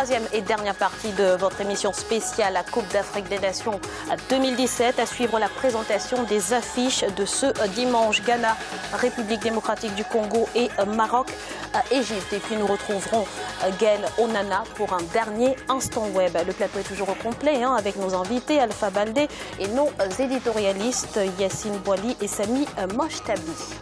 troisième et dernière partie de votre émission spéciale à Coupe d'Afrique des Nations 2017. À suivre la présentation des affiches de ce dimanche. Ghana, République démocratique du Congo et Maroc, Égypte. Et puis nous retrouverons Gaël Onana pour un dernier instant web. Le plateau est toujours au complet avec nos invités Alpha Baldé et nos éditorialistes Yassine Boili et Sami Mochtabi.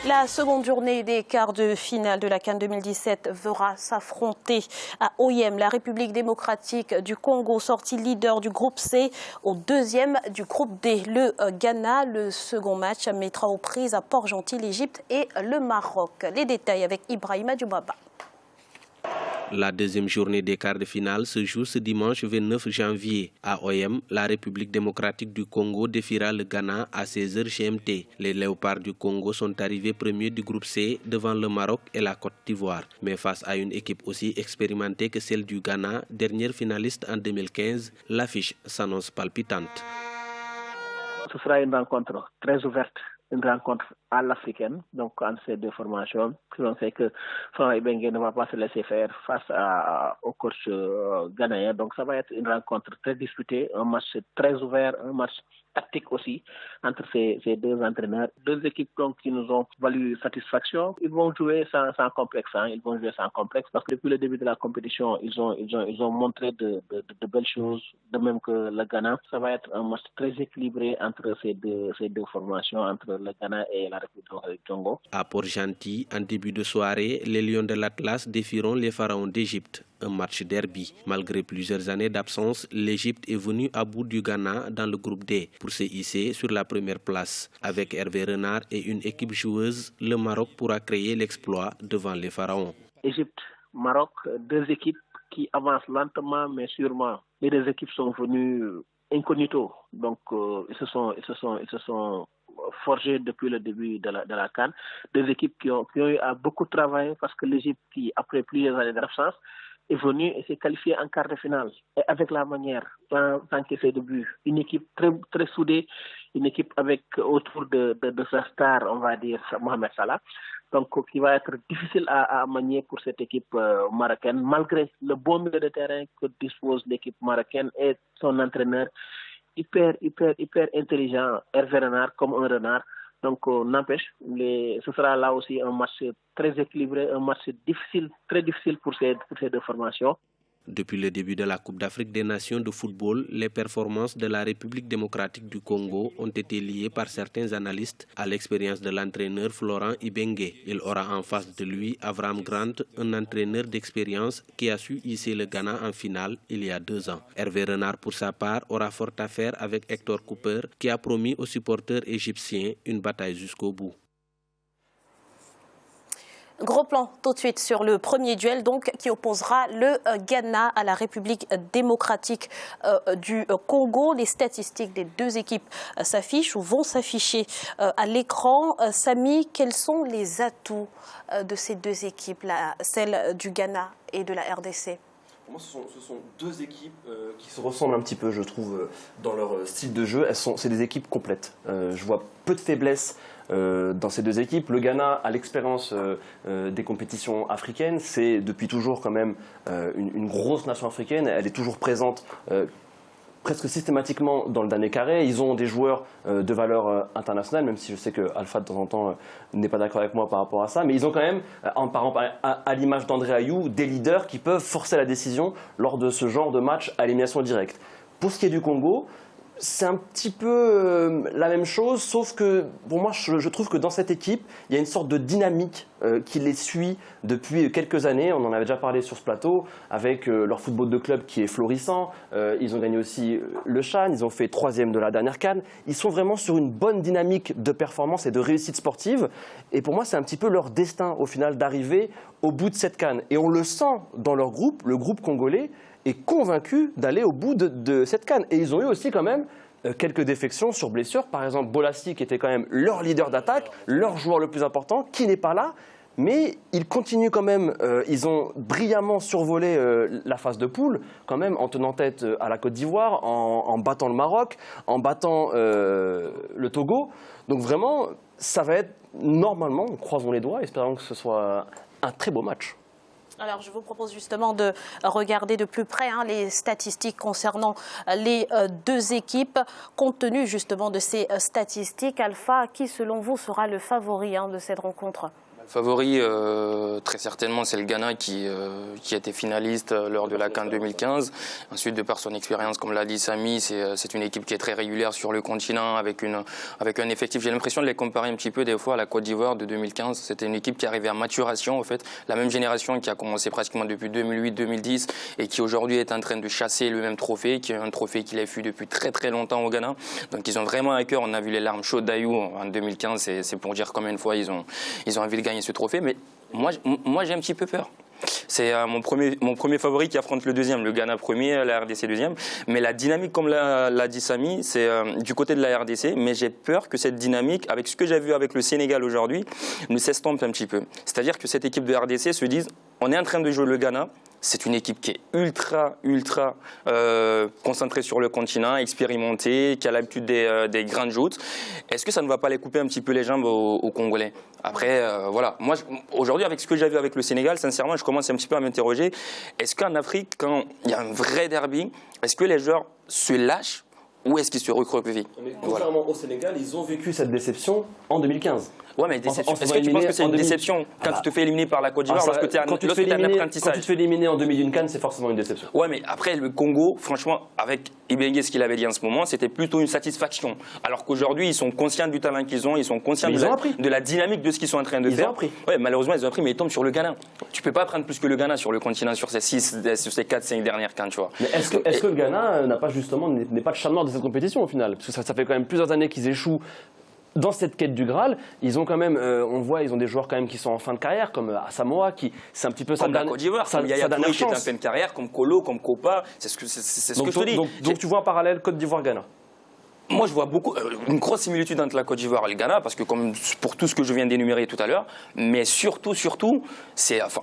La seconde journée des quarts de finale de la CAN 2017 verra s'affronter à Oyem la République démocratique du Congo, sortie leader du groupe C, au deuxième du groupe D. Le Ghana, le second match, mettra aux prises à Port-Gentil l'Égypte et le Maroc. Les détails avec Ibrahima Djoubaba. La deuxième journée des quarts de finale se joue ce dimanche 29 janvier. À Oyem, la République démocratique du Congo défiera le Ghana à 16h GMT. Les Léopards du Congo sont arrivés premiers du groupe C devant le Maroc et la Côte d'Ivoire. Mais face à une équipe aussi expérimentée que celle du Ghana, dernière finaliste en 2015, l'affiche s'annonce palpitante. Ce sera une rencontre très ouverte, une rencontre à l'africaine, donc entre ces deux formations. On sait que Franck Ibenge ne va pas se laisser faire face au coach ghanéen. Donc ça va être une rencontre très disputée, un match très ouvert, un match tactique aussi entre ces deux entraîneurs. Deux équipes donc, qui nous ont valu satisfaction. Ils vont jouer sans complexe. Ils vont jouer sans complexe parce que depuis le début de la compétition, ils ont montré de belles choses, de même que le Ghana. Ça va être un match très équilibré entre ces deux formations, entre le Ghana et la République du Congo. À Port-Gentil, en début de soirée, les Lions de l'Atlas défieront les Pharaons d'Égypte. Un match derby. Malgré plusieurs années d'absence, l'Égypte est venue à bout du Ghana dans le groupe D pour se hisser sur la première place. Avec Hervé Renard et une équipe joueuse, le Maroc pourra créer l'exploit devant les Pharaons. Égypte, Maroc, deux équipes qui avancent lentement mais sûrement. Les deux équipes sont venues incognito, donc ils se sont forgés depuis le début de la CAN. Deux équipes qui ont eu à beaucoup travailler parce que l'Égypte, qui après plusieurs années d'absence, est venue et s'est qualifiée en quart de finale. Et avec la manière, sans que ses débuts, une équipe très, très soudée, une équipe avec autour de sa star, on va dire, Mohamed Salah, donc qui va être difficile à manier pour cette équipe marocaine, malgré le bon milieu de terrain que dispose l'équipe marocaine et son entraîneur hyper intelligent, Hervé Renard, comme un renard. Donc, n'empêche, ce sera là aussi un match très équilibré, un match difficile, très difficile pour ces deux formations. Depuis le début de la Coupe d'Afrique des Nations de football, les performances de la République démocratique du Congo ont été liées par certains analystes à l'expérience de l'entraîneur Florent Ibenge. Il aura en face de lui Avram Grant, un entraîneur d'expérience qui a su hisser le Ghana en finale il y a 2 ans. Hervé Renard, pour sa part, aura fort à faire avec Hector Cooper, qui a promis aux supporters égyptiens une bataille jusqu'au bout. Gros plan tout de suite sur le premier duel donc, qui opposera le Ghana à la République démocratique du Congo. Les statistiques des deux équipes s'affichent ou vont s'afficher à l'écran. Sami, quels sont les atouts de ces deux équipes, celle du Ghana et de la RDC? Pour moi, ce sont deux équipes qui se ressemblent un petit peu, je trouve, dans leur style de jeu. C'est des équipes complètes. Je vois peu de faiblesses dans ces deux équipes. Le Ghana a l'expérience des compétitions africaines. C'est depuis toujours quand même une grosse nation africaine. Elle est toujours présente presque systématiquement dans le dernier carré. Ils ont des joueurs de valeur internationale, même si je sais que Alpha de temps en temps n'est pas d'accord avec moi par rapport à ça. Mais ils ont quand même, par exemple, à l'image d'André Ayou, des leaders qui peuvent forcer la décision lors de ce genre de match à élimination directe. Pour ce qui est du Congo, c'est un petit peu la même chose, sauf que pour moi, je trouve que dans cette équipe, il y a une sorte de dynamique qui les suit depuis quelques années. On en avait déjà parlé sur ce plateau, avec leur football de club qui est florissant. Ils ont gagné aussi le CHAN, ils ont fait 3e de la dernière CAN. Ils sont vraiment sur une bonne dynamique de performance et de réussite sportive. Et pour moi, c'est un petit peu leur destin, au final, d'arriver au bout de cette CAN. Et on le sent dans leur groupe, le groupe congolais est convaincu d'aller au bout de cette CAN. Et ils ont eu aussi quand même quelques défections sur blessure. Par exemple, Bolassi, qui était quand même leur leader d'attaque, leur joueur le plus important, qui n'est pas là. mais ils continuent quand même, ils ont brillamment survolé la phase de poule, quand même, en tenant tête à la Côte d'Ivoire, en battant le Maroc, en battant le Togo. Donc vraiment, ça va être, normalement, croisons les doigts, espérons que ce soit un très beau match. Alors, je vous propose justement de regarder de plus près les statistiques concernant les deux équipes. Compte tenu justement de ces statistiques, Alpha, qui selon vous sera le favori de cette rencontre ? Favori, très certainement, c'est le Ghana qui a été finaliste lors de la CAN 2015. Ensuite, de par son expérience, comme l'a dit Samy, c'est une équipe qui est très régulière sur le continent, avec un effectif. J'ai l'impression de les comparer un petit peu des fois à la Côte d'Ivoire de 2015. C'était une équipe qui arrivait à maturation, en fait. La même génération qui a commencé pratiquement depuis 2008-2010 et qui aujourd'hui est en train de chasser le même trophée, qui est un trophée qu'il a fui depuis très très longtemps au Ghana. Donc ils ont vraiment à cœur. On a vu les larmes chaudes d'Ayou en 2015. C'est pour dire combien de fois ils ont envie de gagner ce trophée, mais moi j'ai un petit peu peur. C'est mon premier favori qui affronte le deuxième, le Ghana premier, la RDC deuxième. Mais la dynamique, comme l'a dit Samy, c'est du côté de la RDC, mais j'ai peur que cette dynamique, avec ce que j'ai vu avec le Sénégal aujourd'hui, nous s'estompe un petit peu. C'est-à-dire que cette équipe de RDC se dise, on est en train de jouer le Ghana. C'est une équipe qui est ultra concentrée sur le continent, expérimentée, qui a l'habitude des grandes joutes. Est-ce que ça ne va pas les couper un petit peu les jambes aux Congolais? Après, voilà. Moi, aujourd'hui, avec ce que j'ai vu avec le Sénégal, sincèrement, je commence un petit peu à m'interroger. Est-ce qu'en Afrique, quand il y a un vrai derby, est-ce que les joueurs se lâchent ou est-ce qu'ils se recroquevillent? Contrairement au Sénégal, ils ont vécu cette déception en 2015. Ouais, mais déception. Est-ce que tu penses que c'est une déception quand tu te fais éliminer par la Côte d'Ivoire lorsque tu as un apprentissage? Quand tu te fais éliminer en demi d'une CAN, c'est forcément une déception. Ouais, mais après, le Congo, franchement, avec Ibenge, ce qu'il avait dit en ce moment, c'était plutôt une satisfaction. Alors qu'aujourd'hui, ils sont conscients du talent qu'ils ont, ils sont conscients de la dynamique de ce qu'ils sont en train de faire. Ils ont appris. Ouais, malheureusement, ils ont appris, mais ils tombent sur le Ghana. Tu peux pas prendre plus que le Ghana sur le continent, sur ces 4-5 dernières CAN, tu vois. Mais est-ce que le Ghana n'est pas le chat noir de cette compétition au final? Parce que ça fait quand même plusieurs années qu'ils échouent dans cette quête du Graal. Ils ont quand même, on voit, ils ont des joueurs quand même qui sont en fin de carrière, comme Asamoah, qui c'est un petit peu comme la Côte d'Ivoire, comme Yaya Touré qui est en fin de carrière, comme Kolo, comme Kopa, c'est ce que je te dis. Donc tu vois un parallèle Côte d'Ivoire-Ghana? Moi, je vois une grosse similitude entre la Côte d'Ivoire et le Ghana, parce que comme pour tout ce que je viens d'énumérer tout à l'heure, mais surtout,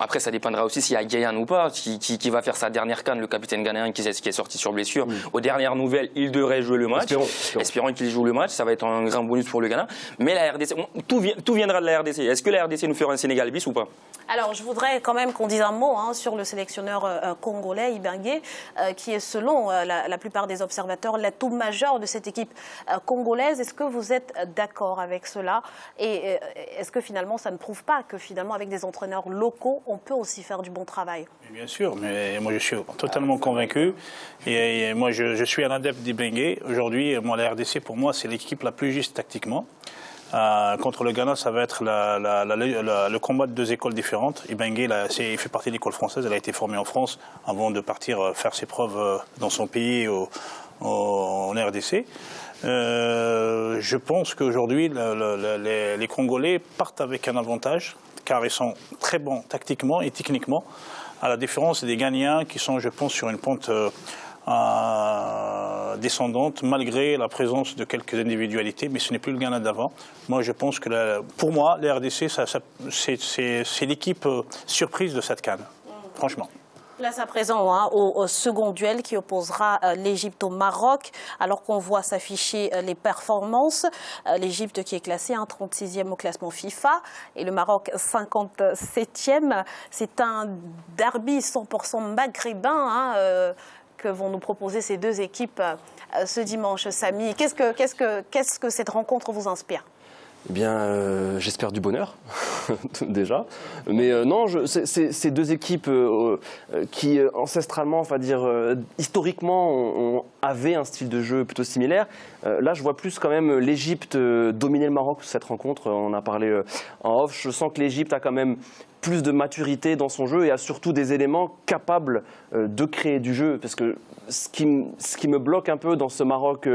après ça dépendra aussi s'il y a Guéyan ou pas, qui va faire sa dernière CAN, le capitaine ghanéen qui est sorti sur blessure. Aux dernières nouvelles, il devrait jouer le match. Espérons qu'il joue le match, ça va être un grand bonus pour le Ghana. Mais la RDC, tout viendra de la RDC. Est-ce que la RDC nous fera un Sénégal bis ou pas? Alors, je voudrais quand même qu'on dise un mot sur le sélectionneur congolais, Ibenge, qui est selon la plupart des observateurs l'atout majeur de cette équipe congolaise. Est-ce que vous êtes d'accord avec cela? Et est-ce que finalement, ça ne prouve pas que finalement, avec des entraîneurs locaux, on peut aussi faire du bon travail? Bien sûr, mais moi je suis totalement convaincu. Et moi je suis un adepte d'Ibenge. Aujourd'hui, moi la RDC, pour moi, c'est l'équipe la plus juste tactiquement. Contre le Ghana, ça va être le combat de deux écoles différentes. Ibenge, il fait partie de l'école française, elle a été formée en France avant de partir faire ses preuves dans son pays, en RDC. Je pense qu'aujourd'hui, les Congolais partent avec un avantage, car ils sont très bons tactiquement et techniquement, à la différence des Ghanéens qui sont, je pense, sur une pente descendante, malgré la présence de quelques individualités, mais ce n'est plus le Ghana d'avant. Moi, je pense que, pour moi, la RDC, c'est l'équipe surprise de cette CAN, franchement. Place à présent au second duel qui opposera l'Égypte au Maroc, alors qu'on voit s'afficher les performances. L'Égypte qui est classée 36e au classement FIFA et le Maroc 57e. C'est un derby 100% maghrébin que vont nous proposer ces deux équipes ce dimanche. Samy, qu'est-ce que cette rencontre vous inspire? Eh bien, j'espère du bonheur, déjà. Mais non, c'est deux équipes qui, ancestralement, enfin dire, historiquement, avaient un style de jeu plutôt similaire. Là, je vois plus quand même l'Égypte dominer le Maroc sur cette rencontre. On a parlé en off. Je sens que l'Égypte a quand même plus de maturité dans son jeu et a surtout des éléments capables de créer du jeu. Parce que ce qui me bloque un peu dans ce Maroc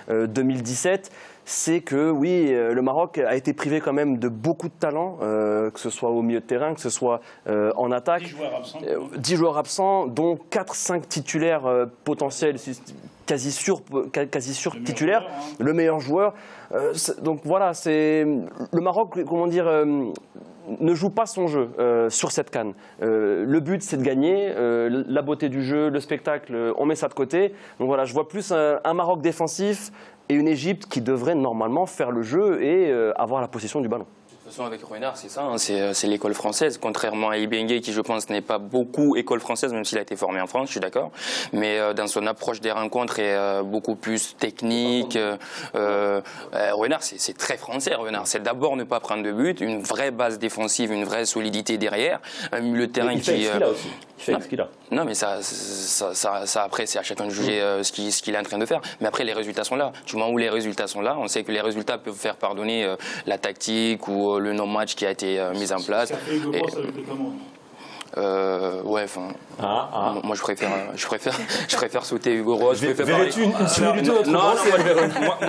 2017, c'est que oui, le Maroc a été privé quand même de beaucoup de talent, que ce soit au milieu de terrain, que ce soit en attaque. 10 joueurs absents, dont 4-5 titulaires potentiels, quasi sûr titulaire, le meilleur joueur. Donc voilà, c'est le Maroc, comment dire, ne joue pas son jeu sur cette CAN. Le but, c'est de gagner. La beauté du jeu, le spectacle, on met ça de côté. Donc voilà, je vois plus un Maroc défensif et une Égypte qui devrait normalement faire le jeu et avoir la possession du ballon. De toute façon, avec Renard, c'est ça, hein, c'est l'école française, contrairement à Ibengue, qui je pense n'est pas beaucoup école française, même s'il a été formé en France, je suis d'accord, mais dans son approche des rencontres est beaucoup plus technique. Renard, c'est très français, Renard. C'est d'abord ne pas prendre de but, une vraie base défensive, une vraie solidité derrière, un milieu de terrain qui... Il fait aussi. Il fait ce qu'il a. Non, mais ça après, c'est à chacun de juger ce qu'il est en train de faire. Mais après, les résultats sont là. Du moment où les résultats sont là, on sait que les résultats peuvent faire pardonner la tactique ou le non-match qui a été mis en place. Ça fait Hugo Boss avec le Cameroun. Ouais, enfin. Moi, je préfère sauter Hugo Ross. Verrais-tu une similitude entre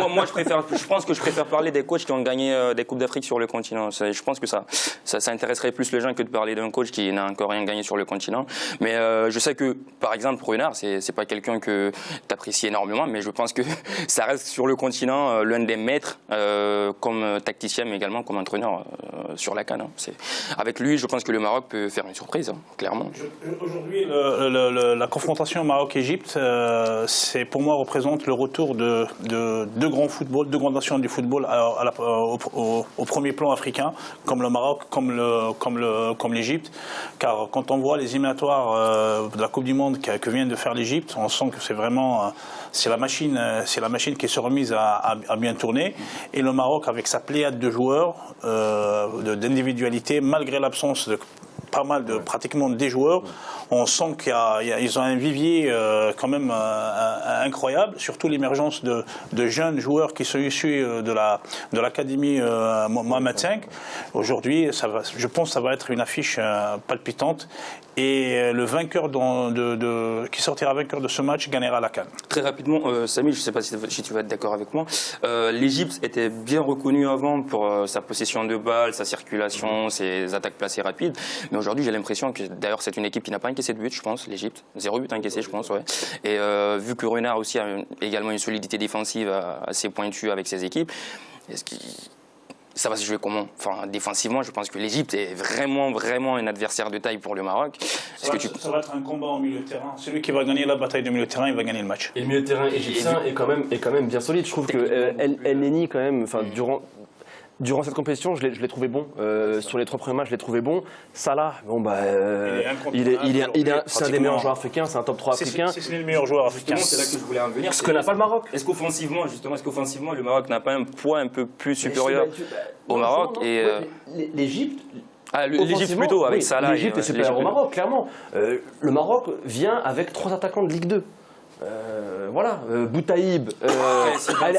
moi, je pense que je préfère parler des coachs qui ont gagné des Coupes d'Afrique sur le continent. Je pense que ça intéresserait plus les gens que de parler d'un coach qui n'a encore rien gagné sur le continent. Mais je sais que, par exemple, Renard, c'est pas quelqu'un que tu apprécies énormément, mais je pense que ça reste sur le continent l'un des maîtres comme tacticien, mais également comme entraîneur sur la CAN. Hein. Avec lui, je pense que le Maroc peut faire une surprise, hein, clairement. Aujourd'hui, la confrontation Maroc-Égypte, pour moi, représente le retour de deux grandes nations du football au premier plan africain, comme le Maroc, comme l'Égypte. Car quand on voit les éliminatoires de la Coupe du Monde que vient de faire l'Égypte, on sent que c'est vraiment la machine qui s'est remise à bien tourner. Et le Maroc, avec sa pléiade de joueurs, d'individualité, malgré l'absence de pas mal pratiquement des joueurs, on sent qu'ils ont un vivier quand même incroyable, surtout l'émergence de jeunes joueurs qui sont issus de l'académie Mohamed V. Aujourd'hui, je pense que ça va être une affiche palpitante et le vainqueur qui sortira vainqueur de ce match gagnera la CAN. Très rapidement, Samy, je ne sais pas si tu vas être d'accord avec moi, l'Égypte était bien reconnue avant pour sa possession de balles, sa circulation, ses attaques placées rapides, mais aujourd'hui j'ai l'impression que d'ailleurs c'est une équipe qui n'a pas encaissé de but, je pense, l'Égypte, 0 but encaissé, je pense, ouais. Et vu que Renard aussi a également une solidité défensive assez pointue avec ses équipes, ça va se jouer comment? Enfin, défensivement, je pense que l'Égypte est vraiment un adversaire de taille pour le Maroc. Ça va être un combat au milieu de terrain. Celui qui va gagner la bataille du milieu de terrain, il va gagner le match. Et le milieu de terrain égyptien est quand même bien solide. Je trouve que El Neni, quand même, durant cette compétition, je l'ai trouvé bon. Sur les 3 premiers matchs, je l'ai trouvé bon. Salah, c'est un des meilleurs joueurs africains, c'est un top 3 africain. C'est le meilleur joueur africain. C'est là que je voulais en venir. Ce que n'a pas le Maroc. Est-ce qu'offensivement, le Maroc n'a pas un poids un peu plus supérieur au Maroc? L'Égypte. L'Égypte plutôt, avec Salah. L'Égypte est supérieur au Maroc, clairement. Le Maroc vient avec 3 attaquants de Ligue 2. Voilà, Boutaïb,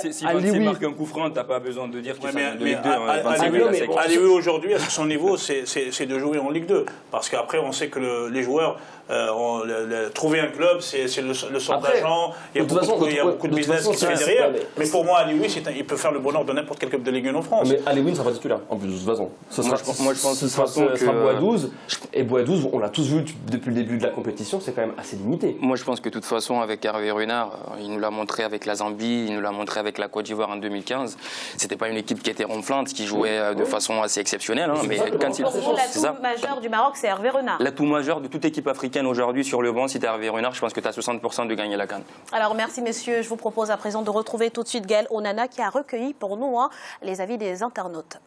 si marque un coup franc, t'as pas besoin de dire qu'il s'agit de Ligue 2. Alioui aujourd'hui, à son niveau, c'est de jouer en Ligue 2. Parce qu'après, on sait que les joueurs, trouver un club, c'est le sort d'argent. Il y a beaucoup de business qui se fait derrière. Mais pour moi, Alioui, il peut faire le bonheur de n'importe quel club de Ligue 1 en France. Mais Alioui ne sera pas titulaire, en plus, de toute façon. Moi, je pense que ce sera Boadouze. Et Boadouze, on l'a tous vu depuis le début de la compétition, c'est quand même assez limité. Moi, je pense que de toute façon, avec Hervé Renard, il nous l'a montré avec la Zambie, il nous l'a montré avec la Côte d'Ivoire en 2015. C'était pas une équipe qui était ronflante, qui jouait de façon assez exceptionnelle. Mais quand pour vous, l'atout majeur du Maroc, c'est Hervé Renard. L'atout majeur de toute équipe africaine aujourd'hui sur le banc, si tu es Hervé Renard, je pense que tu as 60% de gagner la CAN. Alors merci messieurs, je vous propose à présent de retrouver tout de suite Gaël Onana qui a recueilli pour nous les avis des internautes.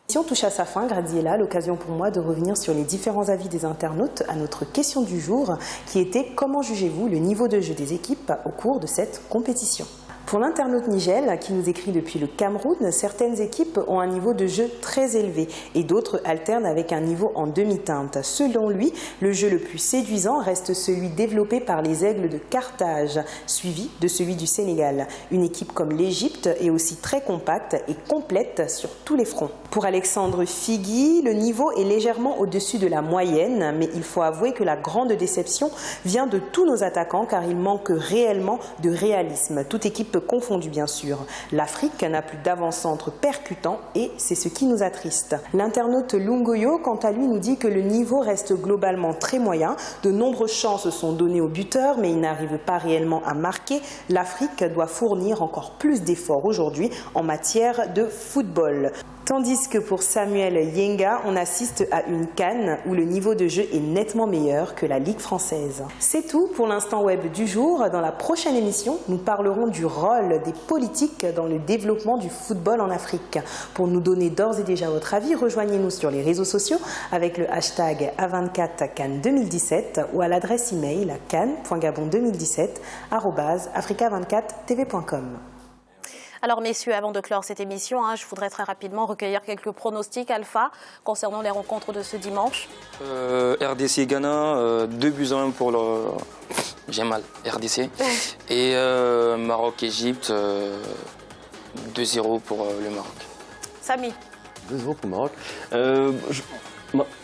Si on touche à sa fin, Graziella, l'occasion pour moi de revenir sur les différents avis des internautes à notre question du jour qui était « Comment jugez-vous le niveau de jeu des équipes au cours de cette compétition ?» Pour l'internaute Nigel, qui nous écrit depuis le Cameroun, certaines équipes ont un niveau de jeu très élevé et d'autres alternent avec un niveau en demi-teinte. Selon lui, le jeu le plus séduisant reste celui développé par les Aigles de Carthage, suivi de celui du Sénégal. Une équipe comme l'Égypte est aussi très compacte et complète sur tous les fronts. Pour Alexandre Figui, le niveau est légèrement au-dessus de la moyenne, mais il faut avouer que la grande déception vient de tous nos attaquants car il manque réellement de réalisme. Toute équipe confondue bien sûr. L'Afrique n'a plus d'avant-centre percutant et c'est ce qui nous attriste. L'internaute Lungoyo, quant à lui, nous dit que le niveau reste globalement très moyen. De nombreuses chances sont données aux buteurs, mais il n'arrive pas réellement à marquer. L'Afrique doit fournir encore plus d'efforts aujourd'hui en matière de football. Tandis que pour Samuel Yenga, on assiste à une CAN où le niveau de jeu est nettement meilleur que la Ligue française. C'est tout pour l'instant web du jour. Dans la prochaine émission, nous parlerons du rôle des politiques dans le développement du football en Afrique. Pour nous donner d'ores et déjà votre avis, rejoignez-nous sur les réseaux sociaux avec le hashtag A24CAN 2017 ou à l'adresse email can.gabon2017@africa24tv.com. Alors messieurs, avant de clore cette émission, je voudrais très rapidement recueillir quelques pronostics Alpha concernant les rencontres de ce dimanche. RDC Ghana, 2-1 pour le... J'ai mal, RDC. Et Maroc-Égypte, 2-0 pour le Maroc. Samy. 2-0 pour le Maroc.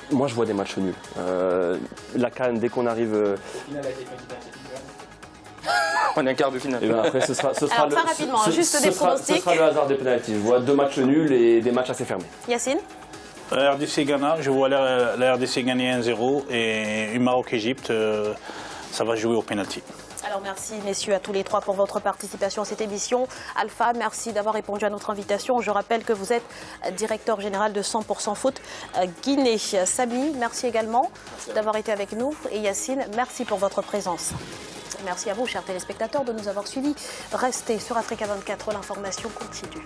Moi je vois des matchs nuls. La CAN, dès qu'on arrive... On est en quart de finale. Et ben après, ce sera Alors, le, très rapidement, juste des pronostics. Ce sera le hasard des pénaltys. Je vois 2 matchs nuls et des matchs assez fermés. Yacine. RDC Ghana, je vois la RDC gagner 1-0 et Maroc-Égypte, ça va jouer au pénalty. Alors merci messieurs à tous les trois pour votre participation à cette émission. Alpha, merci d'avoir répondu à notre invitation. Je rappelle que vous êtes directeur général de 100% Foot Guinée. Samy, merci également d'avoir été avec nous. Et Yacine, merci pour votre présence. Merci à vous, chers téléspectateurs, de nous avoir suivis. Restez sur Africa 24, l'information continue.